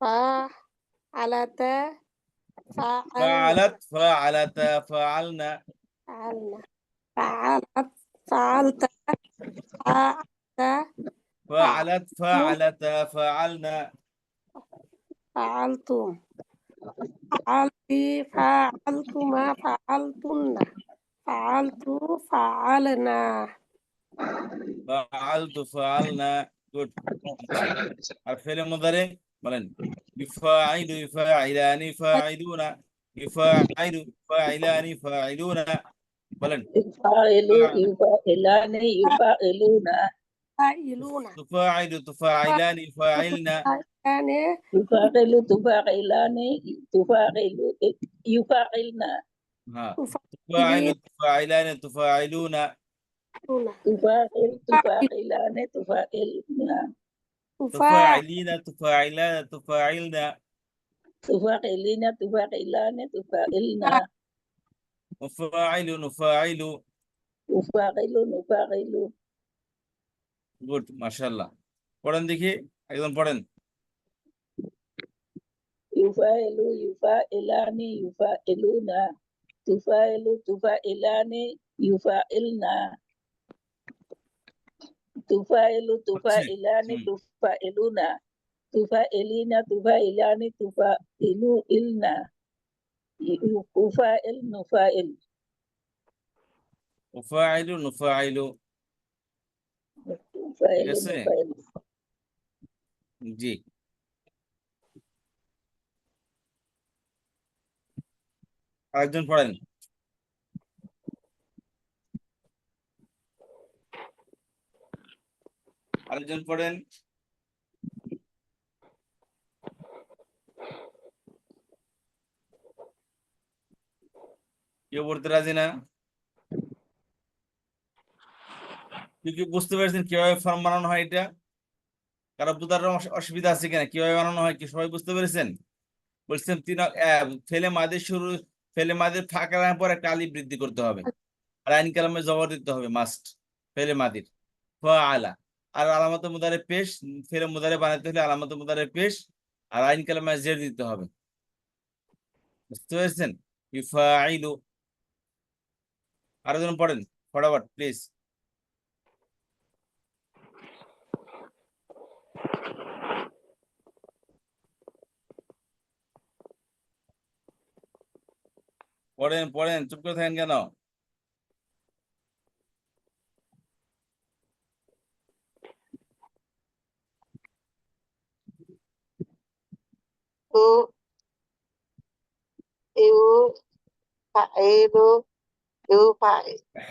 فعلت فعلت فعلت فعلنا فعلنا فعلت فعلت فعلت فعلت فعلت فعلنا فعلتم فعلتي فعلتما فعلتن فعلت فعلنا فعلت فعلنا good আর ফেলে মুদারে বলেন يفاعل يفاعلان يفاعلون يفاعل يفاعلان يفاعلون বলেন يفاعل يفاعلان يفاعلون فاعلون تفاعل تفاعلان يفاعلن يعني يفاعل تفاعلان تفاعل يفاعلن ها تفاعلين تفاعل تفاعلان تفاعلون تفاعل تفاعلان تفاعلن تفاعلين تفاعلان تفاعلن تفاعلين تفاعلان تفاعلن نفاعل نفاعل نفاعل نفاعل গুড মাশাআল্লাহ পড়েন দেখি একদম পড়েন يفاعل يفاعلان يفاعلون تفاعل تفاعلان يفاعلن تفاعل تفاعلان تفاعلون تفاعلين تفاعلان تفاعلون يفاعل نفاعل نفاعل نفاعل نفاعل ঠিক আছে نفاعل জি আরেকজন পড়েন আরেকজন পড়েন কেউ পড়তে রাজি না কি বুঝতে পেরেছেন কিভাবে ফর্ম বানানো হয় এটা কারো বুঝার অসুবিধা আছে কিনা কিভাবে বানানো হয় কি সবাই বুঝতে পেরেছেন বলছিলাম ফেলে মাদের শুরু ফেলে মাদের ফাঁকা রাখার পর একটা আলিফ বৃদ্ধি করতে হবে আর আইন কালামে জবর দিতে হবে মাস্ট ফেলে মাদির আলা আর আলামত মুদারে পেশ ফেলে মুদারে বানাতে হলে আলামত মুদারে পেশ আর আইন কালামে জের দিতে হবে বুঝতে পেরেছেন ইউফাইলু আরো জন পড়েন ফটাফট প্লিজ পড়েন পড়েন চুপ করে থাকেন কেন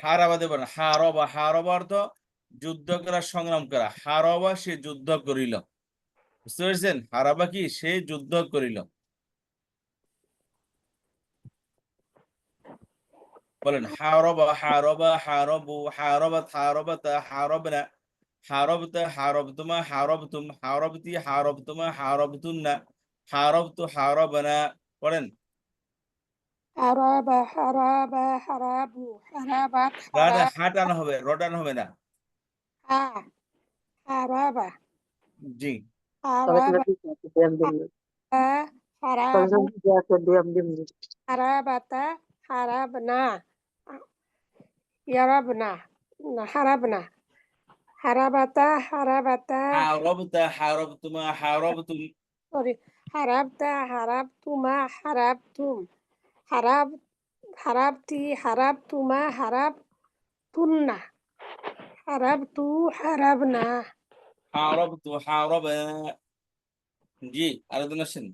হারাবা দেব না হারবা হারবা অর্থ যুদ্ধ করা সংগ্রাম করা হারবা সে যুদ্ধ করিল বুঝতে পেরেছেন হারাবা কি সে যুদ্ধ করিল বলেন হারবা হারবা হারবু হারবাত হারবাতা হারবনা হারবতা হারবতুমা হারবতুম হারবতি হারবতুমা হারবতুন্না হারবতু হারবনা পড়েন حراب حراب حرابوا حرابت রাটা حراب হাটানো হবে রটানো হবে না حراب জি حراب حرابوا حرابت حرابنا يربنا حربنا حربت حربت حاربت حاربتما حاربتم سوري حربت حربتما حربتم حرب حربتي حربتما حربتن حربت حربنا حاربت حاربنا জি আরেকজন আসেন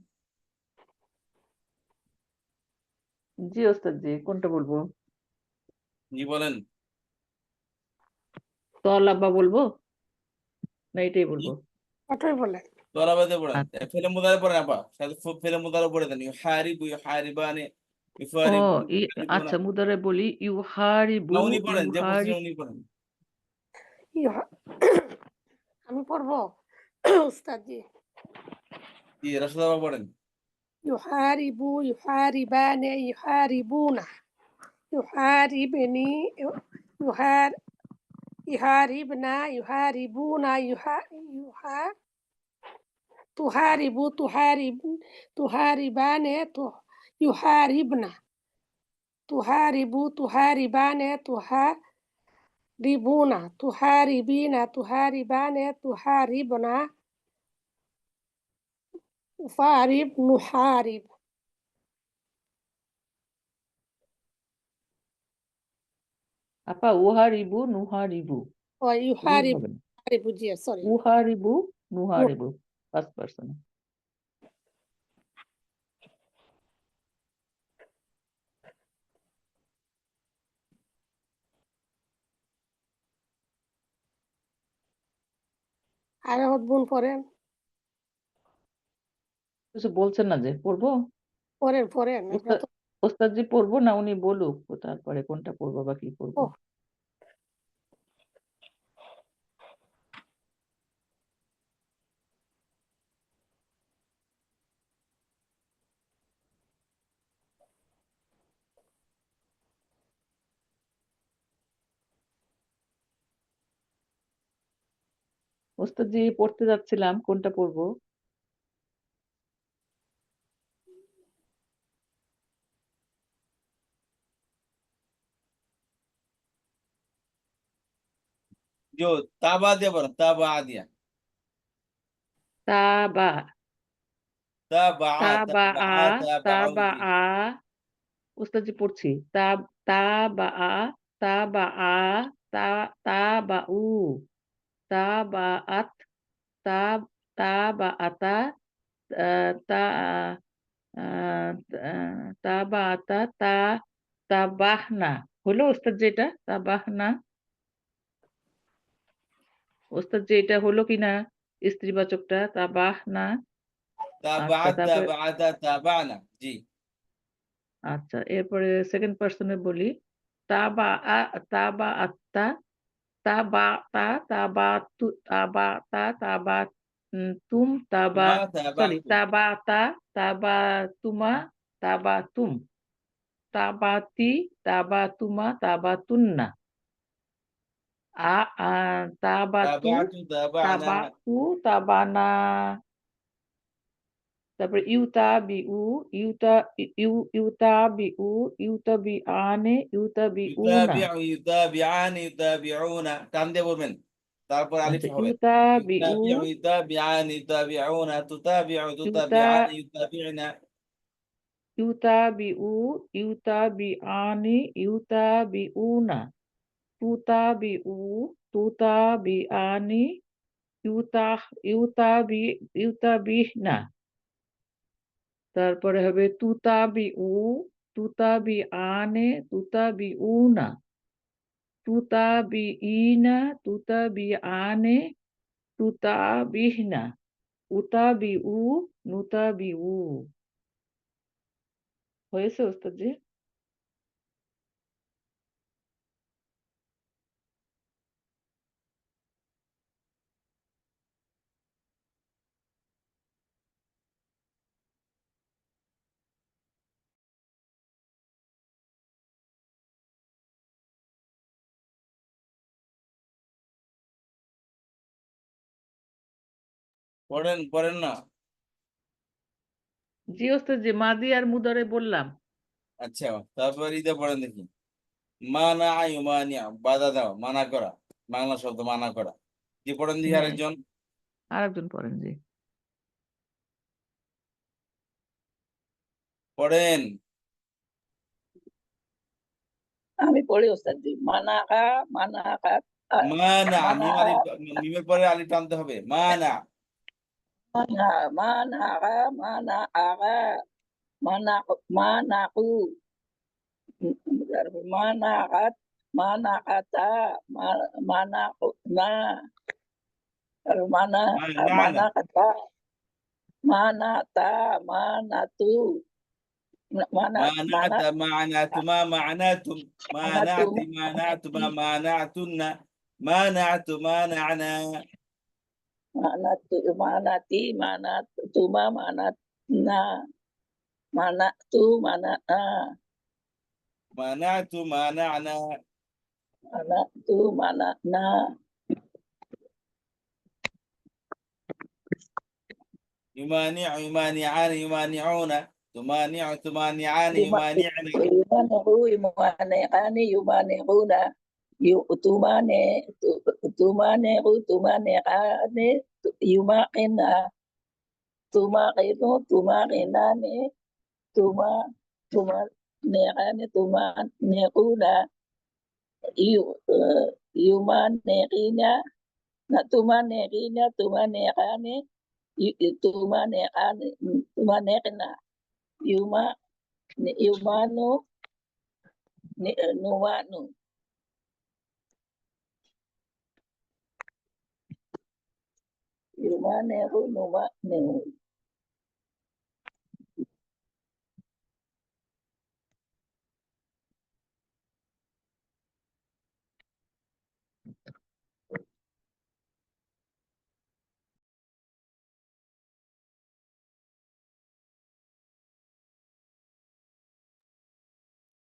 জি ওস্তাদ জি কোনটা বলবো জি বলেন তলাবা বলবো না এটাই বলবো ওটাই বলেন তলাবাদে পড়েন আচ্ছা। ফেলে মুদারে পড়েন আপা সাথে ফেলে মুদারে পড়ে দেন ইউহারিবু ইউহারিবানি ও ইউফারিবু আচ্ছা মুদারে বলি ইউহারিবু না উনি পড়েন যে বলছেন ইউহারি উনি পড়েন আমি পড়বো উস্তাদ জি জি রাশিদ আপা পড়েন يحاربوا يحاربان يحاربون يحاربني يحاربنا يحاربون تحارب تحاربان يحاربن تحارب تحاربان تحاربون تحاربين تحاربان تحاربن أحارب نحارب আপা উহারিবু নুহারিবু এই ويحارب হবে না يحارب جي سوري উহারিবু নুহারিবু ফার্স্ট পারসন আর বুন পড়েন কিছু বলছেন না যে পড়বো পড়েন পড়েন আমরা তো ওস্তাদজি পড়বো না উনি বলুক তারপরে কোনটা পড়বো বা কি পড়বো ও। ওস্তাদজি পড়তে যাচ্ছিলাম কোনটা পড়বো जो ताबा दिया बरो ताबा दिया তাবা ताबा তাবা ताबा আ ताबाउ তাবা जी আ ওস্তাদজি পড়ছি তাবা আ তাবা আ তাবা উ তাবা আত তাবা আতা তা তাবা আতা তাবাহনা হলো ওস্তাদ যেটা তাবাহনা ওস্তাদ যে এটা হলো কিনা স্ত্রীবাচকটা তাবাহনা আচ্ছা ताबात তারপরে ताबात ताबाना जी আচ্ছা এরপরে সেকেন্ড পার্সনে বলি তাবা তাবা আত্তা তাবা তাবা তাবা তাবা তুম তাবা ما সরি ताबातु তাবা তাবা তুমা তাবা তুম তাবাতি তাবা তুমা তাবা তুন্না তাবাতু ताबातु ताबाना তাবাতু তাবানা তারপরে ইউতাবিউনা يتابع يتابعان يتابعون টান দিয়ে বলবেন তারপর আলিফ আচ্ছা হবে يتابع يتابعان يتابعون تتابع تتابعان يتابعن ইউতাবিউ ইউতাবিআনি ইউতাবিউনা তুতাবিউ তুতাবিআনি ইউতাবিহনা তারপরে হবে তুতাবিআনে তুতাবিউনা তুতাবিইনা তুতাবিআনে তুতাবিহনা উতাবিউ নুতাবিউ হয়েছে ওস্তাদজি পড়েন পড়েন না জি ওস্তাদজি মাদি আর মুদারে বললাম আচ্ছা তারপর ইদে পড়েন দেখি মানা ইউমানিয়া বাধা দাও মানা করা বাংলা শব্দ মানা করা কি পড়েন দেখি হ্যাঁ আরেকজন আরেকজন পড়েন জি পড়েন আমি পড়ি ওস্তাদজি মানাকা মানাকা মানা মিম মানাকা আলিফ মিমের পরে আলিফ টানতে হবে মানা মানাকা মানাকা মানাকু manakat manakata manakuna mana মানানা manakata manata manatu mana mana منعت معنات ما معناتم منعت manatu منعت ما منعتن منعت منعنا manatu manati manatuma manatna manatu manana منعت منعنا manatu manana يمانع يمانعان يمانعون تمانع تمانعان يمانعن يمانعوا يمانعان يمانعون تمانع تمانع تمانعان يمانعن تمانع تمانعان تمانعان تمانعون يمانعين تمانعين تمانعان تمانعان تمانعن يمانو نوانو يمانعو نوانو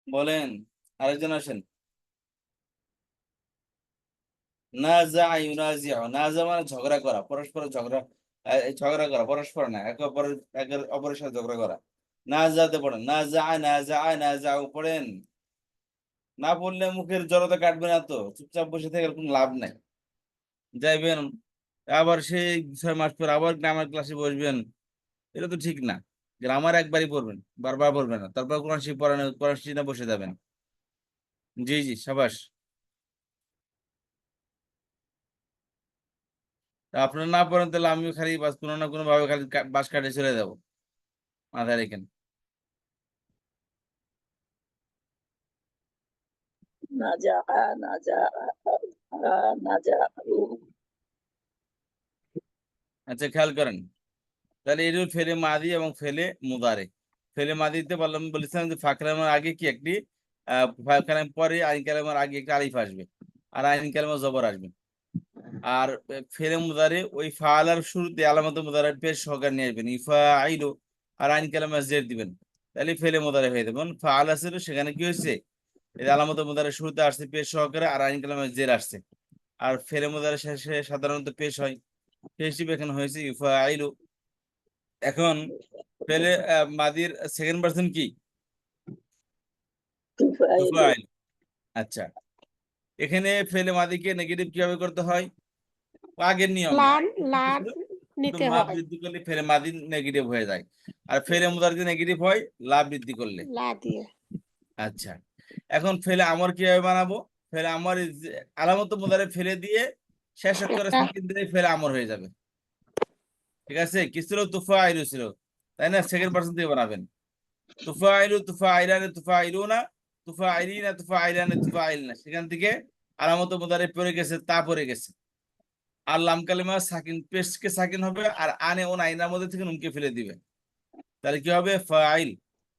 বলেন আরেকজন আসেন নাজা ইউনাজিউ নাজা মানে ঝগড়া করা পরস্পর ঝগড়া ঝগড়া করা পরস্পর না একে অপরের সাথে ঝগড়া করা নাজাতে পড়েন নাজাউ পড়েন না পড়লে মুখের জড়তা কাটবে না তো চুপচাপ বসে থেকে কোনো লাভ নাই যাইবেন আবার সেই 6 মাস পর আবার গ্রামার ক্লাসে বসবেন এটা তো ঠিক না গ্রামার একবারই পড়বেন বারবার পড়বেন না তারপর কোরআন শরীফ পড়ানো কোরআন শরীফ না বসে যাবেন জি জি সাবাস তা আপনারা না পড়েন তাহলে আমিও খালি বাস কোনো না কোনো ভাবে খালি বাস কাটে চলে যাবো মাথায় রেখেন নাজা নাজা নাজাউ আচ্ছা খেয়াল করেন তাহলে এর ফেলে মাদি এবং ফেলে মুদারে ফেলে মাদিতে বললাম বলেছিলাম যে ফা কালামের আগে কি একটি ফা কালাম পরে আইন কালামের আগে একটা আলিফ আসবে আর আইন কালামের জবর আসবে আর ফেলে মুদারে ওই ফালার শুরুতে আলামত মুদারে পেশ সহকারে নিয়ে আসবেন ইফা আইলো আর আইন কালামে জের দিবেন তাহলে ফেলে মুদারে হয়ে যাবেন ফাল আসছিল সেখানে কি হয়েছে এই আলামত মুদারে শুরুতে আসছে পেশ সহকারে আর আইন কালামে জের আসছে আর ফেলে মুদারে শেষে সাধারণত পেশ হয় সেই হিসেবে এখানে হয়েছে ইফা আইলো এখন ফেলে মাদির সেকেন্ড পার্সন কি তুফাইল তুফাইল আচ্ছা এখানে ফেলে মাদিকে নেগেটিভ কিভাবে করতে হয় আগের নিয়ম লান লান নিতে লাভ হয় বৃদ্ধি করলে ফেলে মাদি নেগেটিভ হয়ে যায় আর ফেলে মুদারে নেগেটিভ হয় লাভ বৃদ্ধি করলে লা দিয়ে আচ্ছা এখন ফেলে আমর কিভাবে বানাবো ফেলে আমর আলামত মুদারে ফেলে দিয়ে শেষ অক্ষরে একটা সাকিন দিলে ফেলে আমর হয়ে যাবে ঠিক আছে কি ছিল তুফা আইলু ছিল তাই না সেকেন্ড পার্সন থেকে বানাবেন তুফা আইলু তুফা আইলানে তুফা আইলু না তুফা আইলিনা তুফা আইলানে তুফা আইলনা সেখান থেকে আলামত মুদারে পড়ে গেছে তা পড়ে গেছে আর লাম কালিমা সাকিন পেশকে সাকিন হবে আর আনে ও আইনার মধ্যে থেকে নুনকে ফেলে দিবে তাহলে কি হবে ফাইল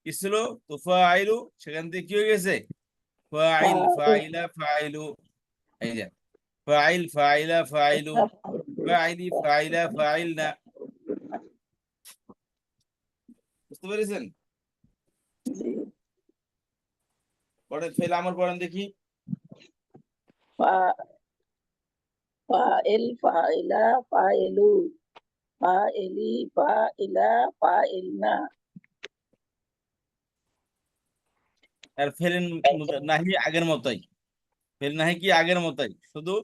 কি ছিল তুফা আইলু সেখান থেকে কি হয়ে গেছে ফাইল ফাইলা ফাইলু এই যে ফাইল ফাইলা ফাইলু ফাইলি ফাইলা ফাইলনা বুঝতে পেরেছেন পরে ফেল আমর পড়েন দেখি ফাইল ফাইলা ফাইলু ফাইলি ফাইলা ফাইলনা আর ফেলেন নাহি আগের মতোই ফেল নাহি কি আগের মতোই শুধু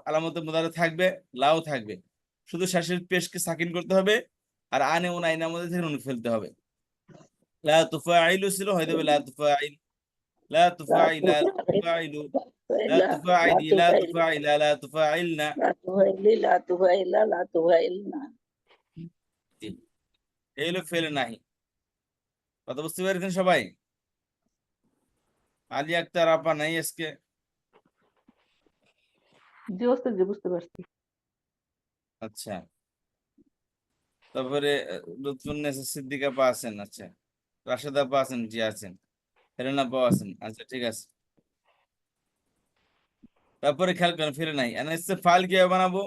আলামতে মুদারে থাকবে লাও থাকবে শুধু শেষের পেশকে সাকিন করতে হবে আর আনে ও নাইনার মধ্যে থেকে নুন ফেলতে হবে লা তুফাইলু ছিল হয়ে যাবে লা তুফাইল লা তুফাইলা লা তুফাইলু লা তুফাইলি লা তুফাইলা লা তুফাইলনা লা তুফাইলি লা তুফাইলা লা তুফাইলনা এই হলো ফেলে নাহি কথা বুঝতে পেরেছেন সবাই আলী আক্তার আপা নাই আজকে জি ওস্তাদ জি বুঝতে পারছি আচ্ছা তারপরে লুৎফুন্নেসা সিদ্দিকা আপা আছেন আচ্ছা রাশেদা আপা আছেন জি আছেন হেলেনা আপা আছেন আচ্ছা ঠিক আছে তারপরে খেয়াল করেন ফেলে নাই এনএসএ ফাইল কিভাবে বানাবো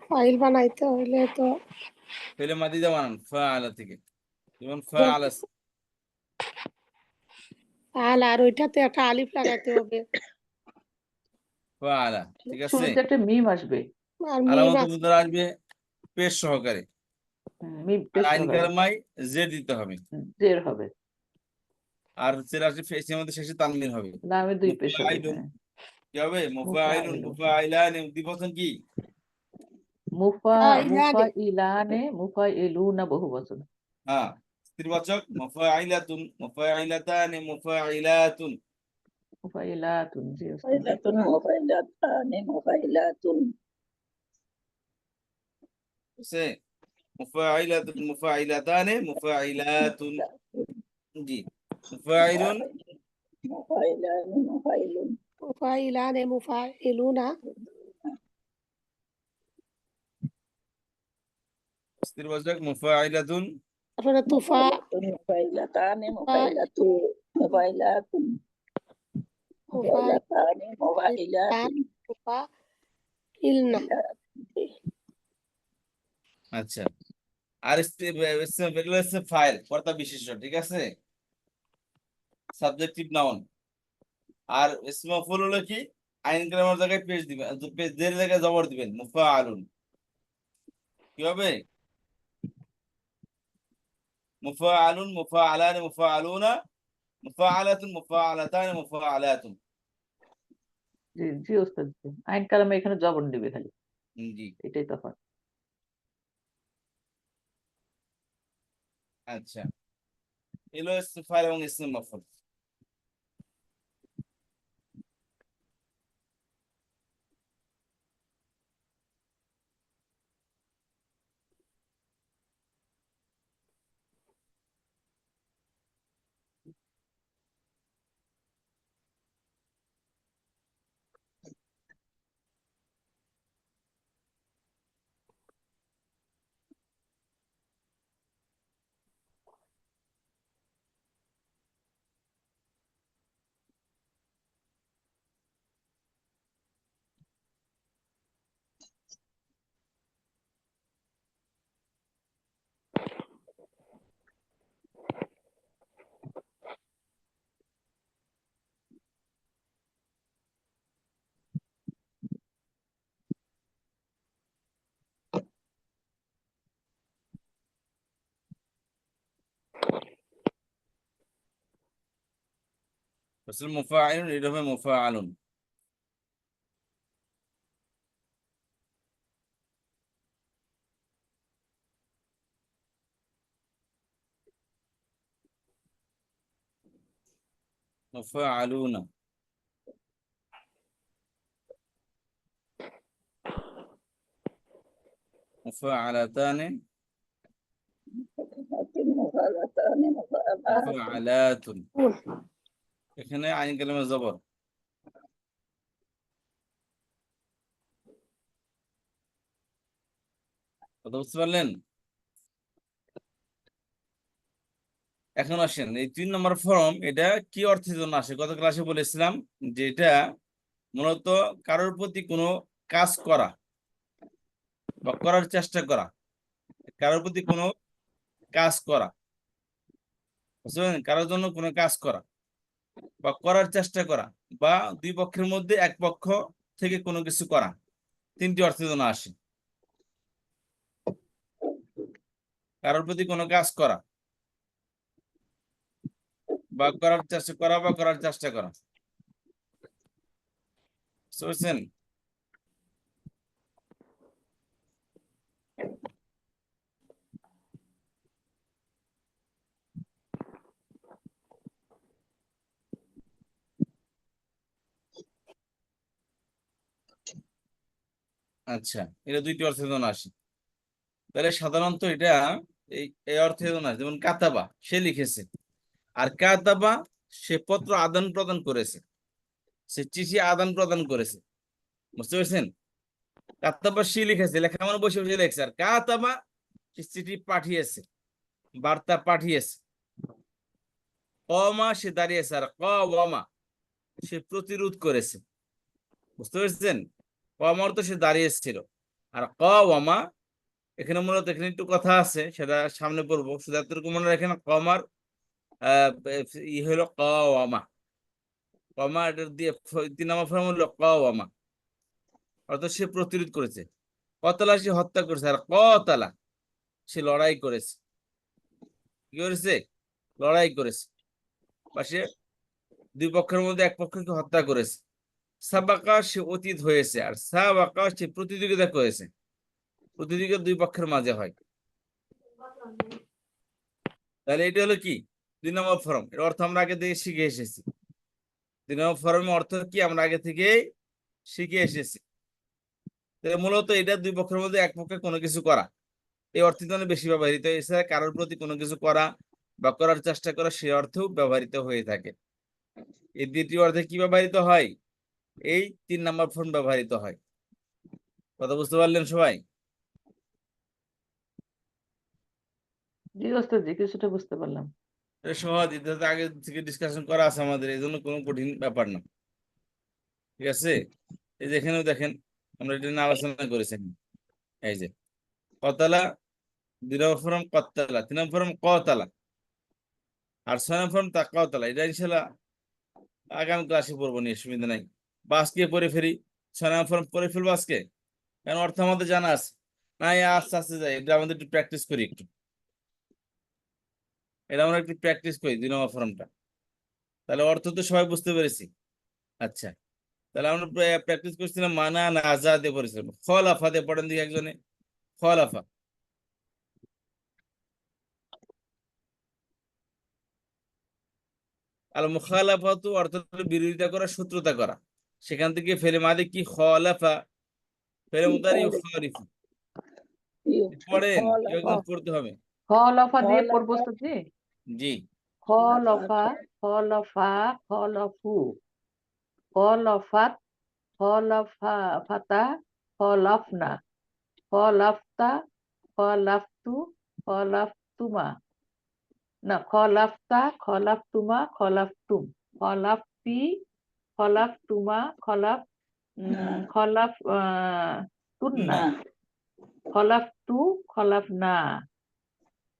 ফাইল বানাইতে হইলে তো ফেলে মাদিদা বানান ফাআলা থেকে যেমন ফাআলা আর ওইটাতে একটা আলিফ লাগাইতে হবে ফাআলা, ঠিক আছে। শুরুতে একটা মিম আসবে। আর মিম আলামত আছে। মুদ্রা আসবে পেশ সহকারে, মিম আর পেশ আইন সহকারে কালামায় জের দিতে হবে, জের হবে, আর জের আসবে ফেসের মধ্যে শেষে তানবির হবে। লামে 2 পেশ হবে। মুফাআইলুন, হ্যাঁ, কি হবে? মুফাআইলুন, মুফাইলুন, মুফাআইলান, দ্বিবচন কি? ফাইলানে মুফাইলানে, মুফাইলুনা বহু বচন। হ্যাঁ, স্ত্রীবাচক মুফাআইলাতুন, মুফাআইলাতান, মুফাআইলাতুন। মুফাইলাতুন, জি ওস্তাদ। মুফাইলাতুন মুফাইলাতানি মুফাইলাতুন বুঝছে? মুফাআইলাতুন, মুফাআইলাতান, মুফাআইলাতুন। জি, মুফাআইলুন, মুফাইলানি মুফাইলুন মুফাইলানে মুফাইলুনা স্ত্রীবাচক মুফাআইলাতুন, তারপরে তুফা মুফাইলাতুন মুফাইলাতানি তুফা মুফাইলাতুন মুফাইলাতানি মুফাইলান মুফাইলাতুন তুফা ইলনা। আচ্ছা। আর এগুলো হচ্ছে ফাইল, কর্তা বিশেষ্য, ঠিক আছে, সাবজেক্টিভ নাউন। আর ইসম মাফউল হলো কি? আইন কালামের জায়গায় পেশ দিবেন, দের জায়গায় জবর দিবেন, মুফাআলুন। কি হবে? মুফাআলুন, মুফাআলান, মুফাআলুনা, মুফাআলাতুন, মুফাআলাতান, মুফাআলাতুন। জি জি ওস্তাদ, জি। আইন কালামে এখানে জবর দিবে খালি, জি, এটাই তফাৎ। আচ্ছা। এগুলো হচ্ছে ফাইল এবং ইসম মাফউল। আসলে মুফাআইলুন, এটা হবে মুফাআলুন। মুফাআলুনা, মুফাআলাতান, মুফাইলাতানি মুফাইলাতুন মুফাআলাতুন। এখানে আইন কালামে জবর। কথা বুঝতে পারলেন? এখন আসেন এই 3 নম্বর ফর্ম, এটা কি অর্থের জন্য আসে? গত ক্লাসে বলেছিলাম যে এটা মূলত কারোর প্রতি কোনো কাজ করা বা করার চেষ্টা করা, কারোর প্রতি কোনো কাজ করা, বুঝলেন? কারোর জন্য কোনো কাজ করা বা করার চেষ্টা করা, বা দুই পক্ষের মধ্যে এক পক্ষ থেকে কোনো কিছু করা, 3টি অর্থের জন্য আসে। কারোর প্রতি কোনো কাজ করা বা করার চেষ্টা করা বা করার চেষ্টা করা, বুঝতে পারছেন? আচ্ছা, এটা 2টি অর্থের জন্য আসে। তাহলে সাধারণত এটা এই অর্থের জন্য আসে। যেমন কাতাবা, সে লিখেছে, আর কাতাবা সে পত্র আদান প্রদান করেছে, সে চিঠি আদান প্রদান করেছে, বুঝতে পারছেন? কাতাবা সে লিখেছে, লেখা মানে বসে বসে লেখছে, আর কাতাবা সে চিঠি পাঠিয়েছে, বার্তা পাঠিয়েছে। কমা সে দাঁড়িয়েছে, আর কওয়ামা সে প্রতিরোধ করেছে, বুঝতে পেরেছেন? কমার তো সে দাঁড়িয়েছিল, আর কওয়ামা এখানে মূলত এখানে একটু কথা আছে, সেটা সামনে বলবো, শুধু এতটুকু মনে রাখেন। কমার ই হলো কওয়ামা, কমা এটা দিয়ে 3 নম্বর ফর্ম হলো কওয়ামা। অর্থাৎ সে প্রতিরোধ করেছে। কতলা সে হত্যা করেছে, আর কতলা সে লড়াই করেছে। কি করেছে? লড়াই করেছে, বা সে দুই পক্ষের মধ্যে এক পক্ষকে হত্যা করেছে। সাবাকা সে অতীত হয়েছে, আর সাবাকা সে প্রতিযোগিতা করেছে। প্রতিযোগিতা দুই পক্ষের মাঝে হয়। তাহলে এটা হলো কি? 2 নম্বর ফর্ম। এর অর্থ আমরা আগে থেকে শিখে এসেছি। 2 নম্বর ফর্মের অর্থ কি আমরা আগে থেকে শিখে এসেছি। তাহলে মূলত এটা দুই পক্ষের মধ্যে এক পক্ষে কোনো কিছু করা, এই অর্থে তো বেশি ব্যবহৃত। এছাড়া কারোর প্রতি কোনো কিছু করা বা করার চেষ্টা করা, সে অর্থেও ব্যবহৃত হয়ে থাকে। এই দ্বিতীয় অর্থে কি ব্যবহৃত হয়? এই 3 নম্বর ফর্ম ব্যবহৃত হয়। কথা বুঝতে পারলেন সবাই? জি ওস্তাদ জি, কিছুটা বুঝতে পারলাম। এটা সহজ, এটা তো আগে থেকে ডিসকাশন করা আছে আমাদের, এই জন্য কোনো কঠিন ব্যাপার না। ঠিক আছে? এই যে এখানেও দেখেন আমরা এটা নিয়ে আলোচনা করেছি। এই যে কতলা, 2 নম্বর ফর্ম কতলা, 3 নম্বর ফর্ম কতলা, আর 6 নম্বর ফর্ম তাকাওতলা। এটা ইনশাল্লাহ আগামী ক্লাসে পড়বো, নিয়ে সুবিধা নাই। বা আজকে পড়ে ফেরি, 6 নম্বর ফর্ম পড়ে ফেলবো আজকে, কারণ অর্থ আমাদের জানা আছে। না, আস্তে আস্তে যাই, এটা আমাদের একটু প্র্যাকটিস করি একটু। এটা আমরা একটু প্র্যাকটিস করি 2 নম্বর ফর্মটা। তাহলে অর্থ তো সবাই বুঝতে পেরেছি। আচ্ছা, তাহলে আমরা প্র্যাকটিস করছিলাম মানা না আজাদে পড়েছিলাম। খলাফা দিয়ে পড়েন দিকে একজনে, খলাফা। আল মুখালাফাতু অর্থ হলো বিরোধিতা করা, শত্রুতা করা। সেখান থেকে ফেলে মাদি কি খলাফা, ফেলে মুদারি ইউখালিফু। পড়েন, কেউ একজন পড়তে হবে। খলফা দিয়ে খলফা। পড়বো ওস্তাদ জি। জি, খলফা, খলফা, খলফু, খলফাত, খলফা, ফাতা, খলফনা, খলফতা, খলফতু, খলফতুমা, না খলফতা, খলফতুমা, খলফতুম, খলফতি, খলফতুমা, খলফ তুন্না, না খলফতু, খলফনা।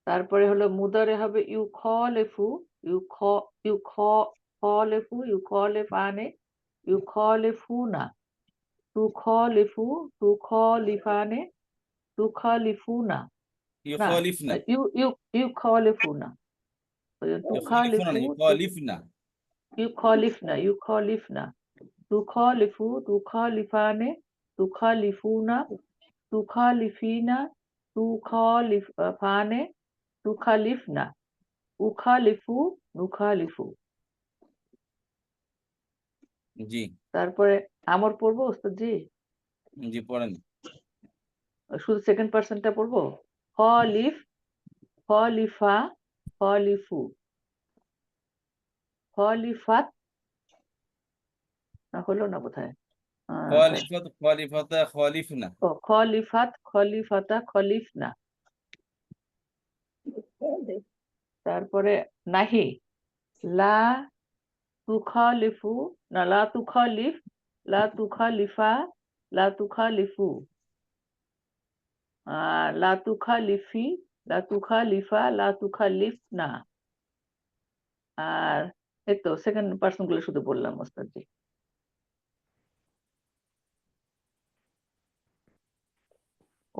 তারপরে হলো মুদারে হবে ইউখলেফু, ইউখলেফু, ইউখলেফানে, ইউখলেফুনা, তুখলিফু, তুখলিফানে, তুখলিফুনা, না ইউখালিফনা, ইউখলিফুনা, ইউখালিফুনা না, তুখলিফু, ইউখালিফনা। ইউখলিফনা, ইউখলিফনা, তুখলিফু, তুখলিফানে, তুখলিফুনা, তুখলিফিনা, তুখলিফানে, তুখলিফনা, উখালিফু, নুখালিফু। জি, তারপরে আমর পড়বো ওস্তাদ জি, জি পড়েন। শুধু সেকেন্ড পার্সনটা পড়বো। খলিফ, খলিফা, খলিফু, খলিফাত, না হলো না বোধহয়। খলিফাত, খলিফাতা, খলিফনা। ও খলিফাত, খলিফাতা, খলিফনা। তারপরে নাহি, লা তুখালিফু, না লা তুখালিফ, লা তুখালিফা, লা তুখালিফু, লা তুখালিফি, লা তুখালিফা, লা তুখালিফনা। আর এই তো সেকেন্ড পার্সন গুলো শুধু বললাম ওস্তাদ জি।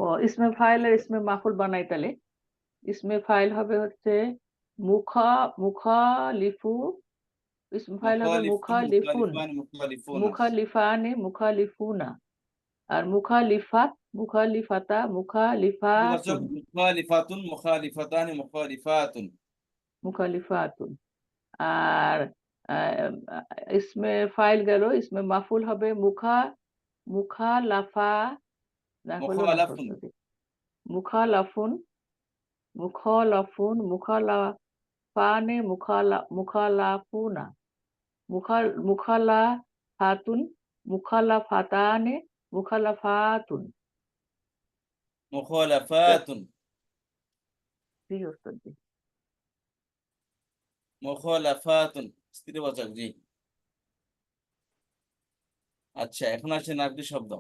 ও ইসমে ফাইল আর ইসমে মাফুল বানাই তাহলে। ইসমে ফাইল হবে হচ্ছে মুখালিফু, ইসমে ফাইল হবে মুখালিফুন, মুখালিফুন, মুখালিফান, মুখালিফুনা। মুখালিফানে, মুখালিফুনা। আর মুখালিফাত, মুখালিফাতা, ইতিবাচক মুখালিফাতুন, মুখালিফাতুন, মুখালিফাতানি, মুখালিফাতুন। মুখালিফাতুন। আর ইসমে ফাইল গেল, ইসমে মাফুল হবে মুখালাফা, না হলো না তো মুখালাফুন, ওস্তাদ জি। মুখালাফুন, মুখালাফুন, মুখালাফানে, মুখালাফুনা, মুখালাফাতুন, মুখালাফাতানে, মুখালাফাতুন। মুখালাফাতুন, জি ওস্তাদ জি। মুখালাফাতুন স্ত্রীবাচক। জি, আচ্ছা, এখন আসছে নাকদি শব্দ।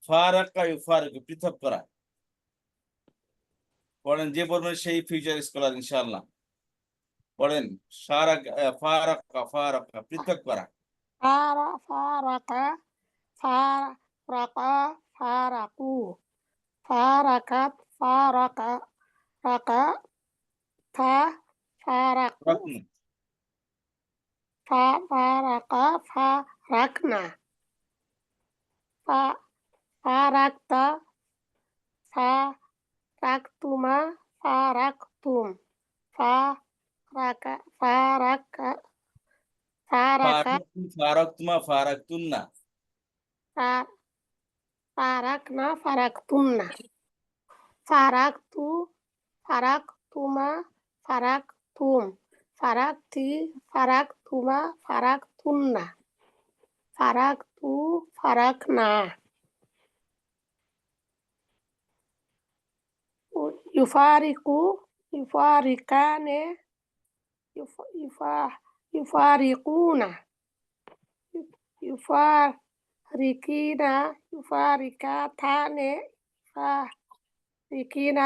ফারাকা ইউফারিকু, পৃথক করা। পড়েন, যে পড়বেন সেই ফিউচার স্কলার ইনশাআল্লাহ। পড়েন, ফারাকা, ফারাকা পৃথক করা। ফারাকা, ফারা রাকা ফারাকু ফারাকাত ফারাকা রাকা ফা ফারাকু রাখুন। ফারাকা ফারাকনা ফারাকতা ফারাকতুমা ফারাকতুম ফারাকা ফারাকা ফারাকা ফারাকতুমা ফারাকতুন্না। ফারাকনা ফারাকতুন্না ফারাকতু ফারাকতুমা ফারাকতুম ফারাকতি ফারাকতুমা ফারাকতুন্না ফারাকতু ফারাকনা ইউফারিকু ইউফারিকানে ইউফারিকুনা ইউফারিকিনা ইউফারিকাতানে ইউফারিকিনা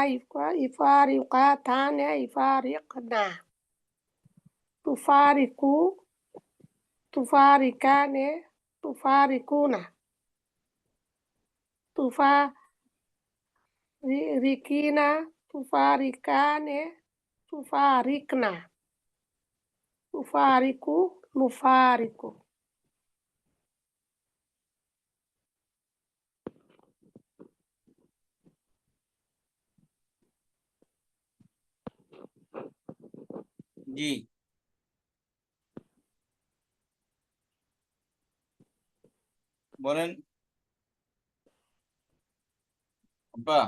ইউফারিকাতানে ইউফারিকনা তুফারিকু তুফারিকানে তুফারিকুনা তুফারিকিনা তুফারিকানে তুফারিকনা তুফারিকু নুফারিকু জি, বলেন আব্বা।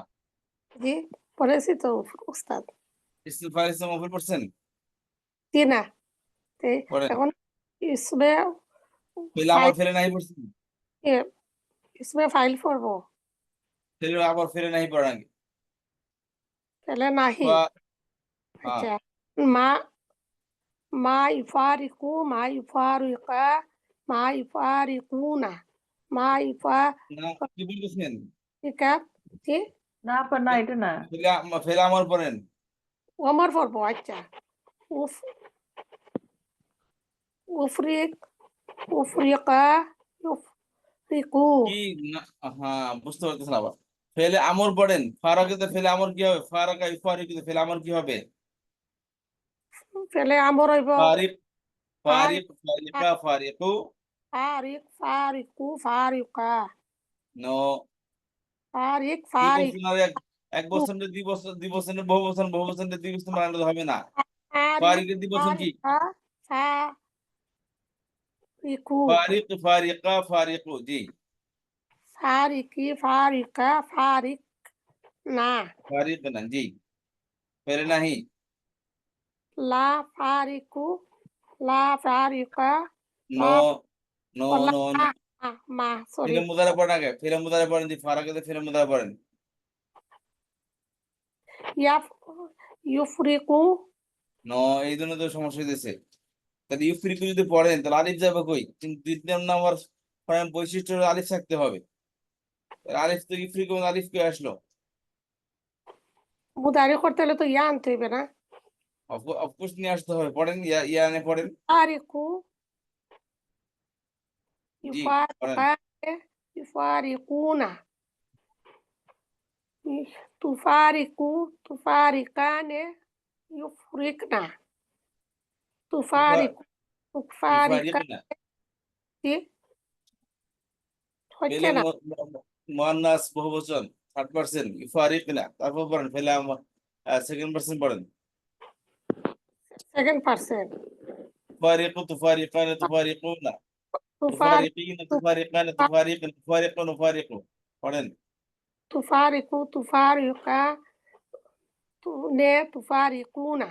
জি পড়েছি তো উস্তাদ ইসমিল ফাইল ইসম মফুল পড়ছেন? জি না পড়েন। এখন ইসমে ফেলে আমার ফেলে নাই পড়ছেন? ইসমে ফাইল পড়বো ফেলে আবার ফেলে নাই পড়েন আগে। তাহলে নাহি হ্যাঁ, আচ্ছা মা মা ইউফারিকু মা ইউফারিকা মা ইউফারিকুনা মা না কি বলতেছেন? ইউফারিকা জি না আপা না এটা না ফেলে আমার পড়েন। ওমর পড়বো আচ্ছা উফ উফরিক উফরিকা ইউফরিকু কি না, হ্যাঁ বুঝতে পারতেছেন। আবার ফেলে আমর পড়েন। ফারাকিতে ফেলে আমর কি হবে? ফারাকা ইফারিকিতে ফেলে আমর কি হবে? ফেলে আমর হইব ফারিক ফারিক ফারিকা ফারিকু। ফারিক ফারিকু ফারিকা নো, ফারিক দুই ফারিক বছর আর এক বছর দুই বছরের বহু বছর দুই বছর বানানো হবে না। ফারিক ফারিকের দুই বছর কি? ফারিকা ফারিকু ফারিক ফারিকা ফারিকু। জি, ফারিকি ফারিকা ফারিক না ফারিক না। জি, ফেলে নাহি। লা ফারিকু লা ফারিকা নো নো লা নো নো। মা সরি ফেলে মুদারে পড়েন আগে। ফেলে মুদারে পড়েন। জি, ফারাকিতে ফেলে মুদারে পড়েন। ইউফরিকু নো, এই জন্য তো সমস্যা হইতেছে। তাহলে ইউফ্রিকু যদি পড়েন তাহলে আলিফ যাবে কই? কিন্তু দ্বিতীয় নাম্বার বৈশিষ্ট্য হলো আলিফ থাকতে হবে। আলিফ তো ইউফ্রিকু আলিফ কে আসলো? মুদারি করতে হলে তো ইয়া আনতে হইবে না অফকোর্স নিয়ে আসতে হবে। পড়েন, ইয়া ইয়া নে পড়েন। ফারিকু জি, পড়েন। ইউফারিকুনা তুফারিকু তুফারিকানে ইউফরিকনা তুফারিকু তুফারিকা ইফারিক না। হচ্ছে ফেলে না মুয়ান্নাস বহুবচন 60%। ইফারিক না, তারপর পড়েন ফেলে সেকেন্ড পারসন পড়েন। সেকেন্ড পার্সেন্ট তুফারিকু তুফারিকানে তুফারিকুনা তুফারিকিনা তুফারিকানে তুফারিকিন তুফারিকু নুফারিকু। পড়েন। তুফারিকু তুফারিকা নে তুফারিকুনা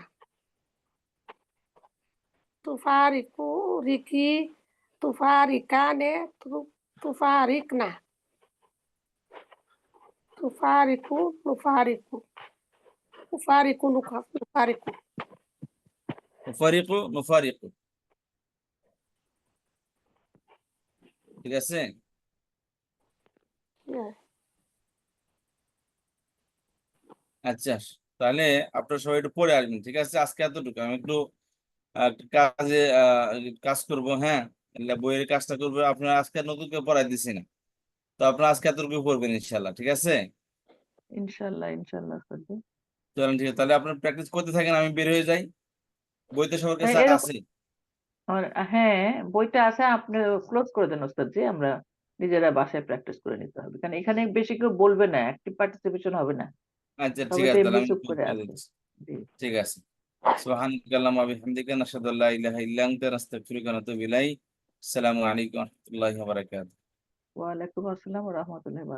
তুফারিকু রিকি তুফারিকানে তুফারিকনা তুফারিকু নুফারিকু তুফারিকু নুফারিকু নুফারিকু নুফারিকু। ঠিক আছে। আচ্ছা, তাহলে আপনারা সবাই একটু পড়ে আসবেন। ঠিক আছে, আজকে এতটুকু। আমি একটু কাজে কাজ করব। হ্যাঁ, বইয়ের কাজটা করবো। আপনারা আজকে নতুন কেউ পড়াই দিছি না। তো আপনারা আজকে এতটুকু করবেন ইনশাল্লাহ, ঠিক আছে? ইনশাল্লাহ ইনশাল্লাহ উস্তাদজি। চলেন, ঠিক আছে, তাহলে আপনার প্র্যাকটিস করতে থাকেন, আমি বের হয়ে যাই। বইতে সবার কাছে এরকম আছে? হ্যাঁ, বইটা আছে, আপনি ক্লোজ করে দেন ওস্তাদজি, আমরা নিজেরা বাসায় প্র্যাকটিস করে নিতে হবে, কারণ এখানে বেশি কেউ বলবে না, অ্যাক্টিভ পার্টিসিপেশন হবে না, আচ্ছা ঠিক সবাই তো আছে, তাহলে এমনি আমি চুপ close করে করে আছে। দিচ্ছি। জি। ঠিক আছে। সুবহানাকা আল্লাহুম্মা ওয়া বিহামদিকা নাশহাদু আল্লা ইলাহা ইল্লা আনতা নাস্তাগফিরুকা ওয়া নাতুবু ইলাইক। আসসালামু আলাইকুম ওয়া রাহমাতুল্লাহি ওয়া বারাকাতুহু। ওয়ালাইকুম আসসালাম ওয়া রাহমাতুল্লাহি ওয়া বারাকাতুহু।